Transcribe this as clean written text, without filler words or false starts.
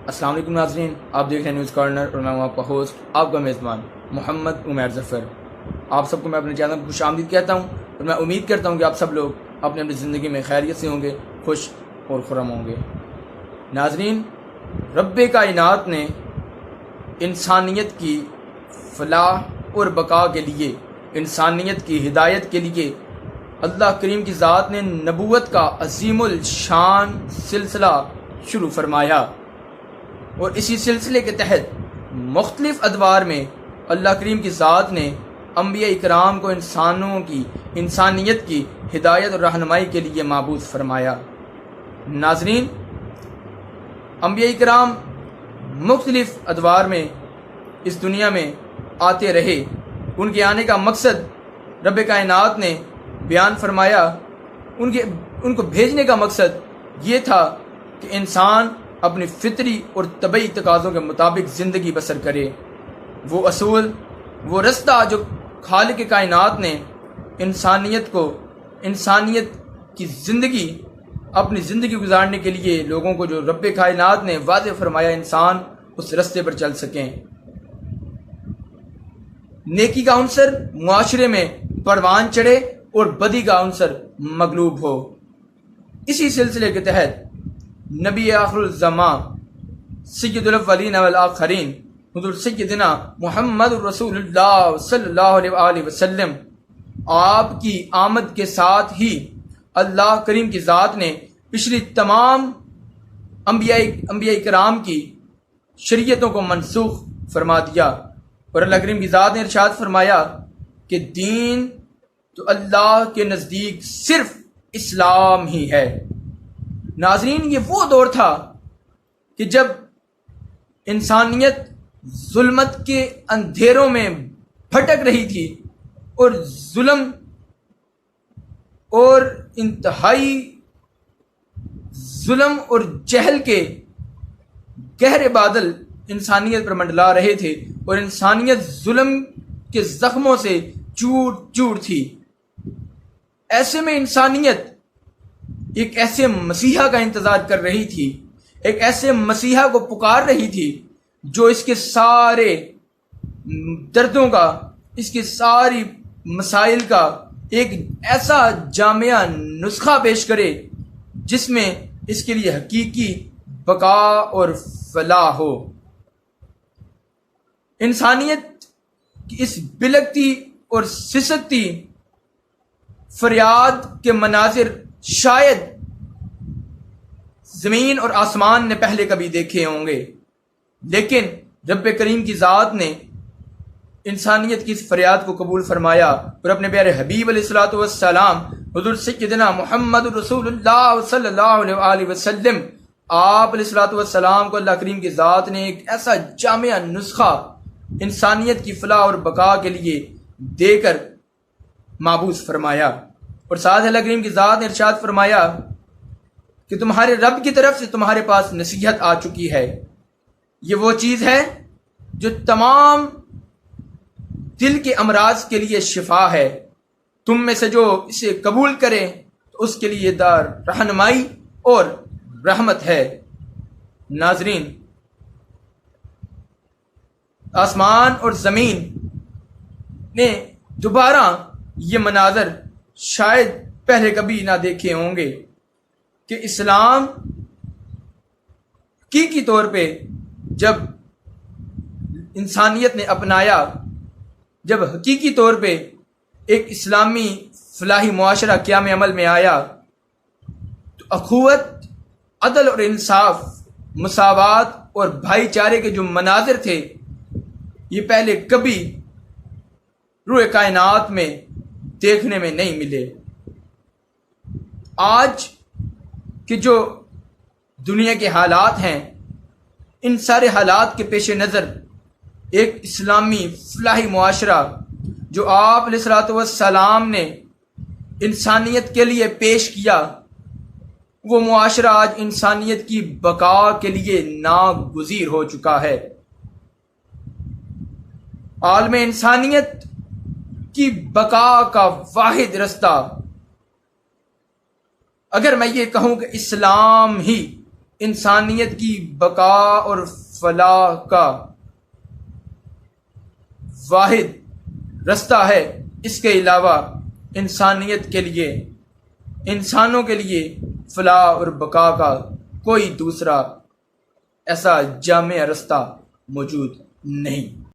السلام علیکم ناظرین، آپ دیکھ رہے ہیں نیوز کارنر اور میں ہوں آپ کا ہوسٹ، آپ کا میزبان محمد عمیر ظفر۔ آپ سب کو میں اپنے چینل پر خوش آمدید کہتا ہوں اور میں امید کرتا ہوں کہ آپ سب لوگ اپنی اپنی زندگی میں خیریت سے ہوں گے، خوش اور خرم ہوں گے۔ ناظرین، رب کائنات نے انسانیت کی فلاح اور بقا کے لیے، انسانیت کی ہدایت کے لیے اللہ کریم کی ذات نے نبوت کا عظیم الشان سلسلہ شروع فرمایا، اور اسی سلسلے کے تحت مختلف ادوار میں اللہ کریم کی ذات نے انبیاء اکرام کو انسانیت کی ہدایت اور رہنمائی کے لیے مبعوث فرمایا۔ ناظرین، انبیاء اکرام مختلف ادوار میں اس دنیا میں آتے رہے، ان کے آنے کا مقصد رب کائنات نے بیان فرمایا۔ ان کو بھیجنے کا مقصد یہ تھا کہ انسان اپنی فطری اور طبعی تقاضوں کے مطابق زندگی بسر کرے۔ وہ اصول، وہ رستہ جو خالق کائنات نے انسانیت کی زندگی، اپنی زندگی گزارنے کے لیے لوگوں کو جو رب کائنات نے واضح فرمایا، انسان اس رستے پر چل سکیں۔ نیکی کا عنصر معاشرے میں پروان چڑھے اور بدی کا عنصر مغلوب ہو۔ اسی سلسلے کے تحت نبی آخر الزمان سید الاولین والآخرین حضور سیدنا محمد رسول اللہ صلی اللہ علیہ وآلہ وسلم، آپ کی آمد کے ساتھ ہی اللہ کریم کی ذات نے پچھلی تمام انبیاء کرام کی شریعتوں کو منسوخ فرما دیا، اور اللہ کریم کی ذات نے ارشاد فرمایا کہ دین تو اللہ کے نزدیک صرف اسلام ہی ہے۔ ناظرین، یہ وہ دور تھا کہ جب انسانیت ظلمت کے اندھیروں میں بھٹک رہی تھی، اور ظلم اور انتہائی ظلم اور جہل کے گہرے بادل انسانیت پر منڈلا رہے تھے، اور انسانیت ظلم کے زخموں سے چور چور تھی۔ ایسے میں انسانیت ایک ایسے مسیحا کا انتظار کر رہی تھی، ایک ایسے مسیحا کو پکار رہی تھی جو اس کے سارے دردوں کا، اس کے ساری مسائل کا ایک ایسا جامع نسخہ پیش کرے جس میں اس کے لیے حقیقی بقا اور فلاح ہو۔ انسانیت کی اس بلکتی اور سسکتی فریاد کے مناظر شاید زمین اور آسمان نے پہلے کبھی دیکھے ہوں گے، لیکن رب کریم کی ذات نے انسانیت کی اس فریاد کو قبول فرمایا، اور اپنے پیارے حبیب علیہ الصلوۃ والسلام حضور سیدنا محمد رسول اللہ صلی اللہ علیہ وآلہ وسلم، آپ علیہ الصلوۃ والسلام کو اللہ کریم کی ذات نے ایک ایسا جامع نسخہ انسانیت کی فلاح اور بقا کے لیے دے کر مبعوث فرمایا، اور ساتھ اللہ کریم کی ذات نے ارشاد فرمایا کہ تمہارے رب کی طرف سے تمہارے پاس نصیحت آ چکی ہے۔ یہ وہ چیز ہے جو تمام دل کے امراض کے لیے شفا ہے۔ تم میں سے جو اسے قبول کرے تو اس کے لیے دار رہنمائی اور رحمت ہے۔ ناظرین، آسمان اور زمین نے دوبارہ یہ مناظر شاید پہلے کبھی نہ دیکھے ہوں گے کہ اسلام حقیقی طور پہ جب انسانیت نے اپنایا، جب حقیقی طور پہ ایک اسلامی فلاحی معاشرہ قیام عمل میں آیا، تو اخوت، عدل اور انصاف، مساوات اور بھائی چارے کے جو مناظر تھے، یہ پہلے کبھی روئے کائنات میں دیکھنے میں نہیں ملے۔ آج کہ جو دنیا کے حالات ہیں، ان سارے حالات کے پیش نظر ایک اسلامی فلاحی معاشرہ جو آپ علیہ الصلوۃ والسلام نے انسانیت کے لیے پیش کیا، وہ معاشرہ آج انسانیت کی بقا کے لیے ناگزیر ہو چکا ہے۔ عالم انسانیت کی بقا کا واحد رستہ، اگر میں یہ کہوں کہ اسلام ہی انسانیت کی بقا اور فلاح کا واحد رستہ ہے۔ اس کے علاوہ انسانیت کے لیے، انسانوں کے لیے فلاح اور بقا کا کوئی دوسرا ایسا جامع رستہ موجود نہیں۔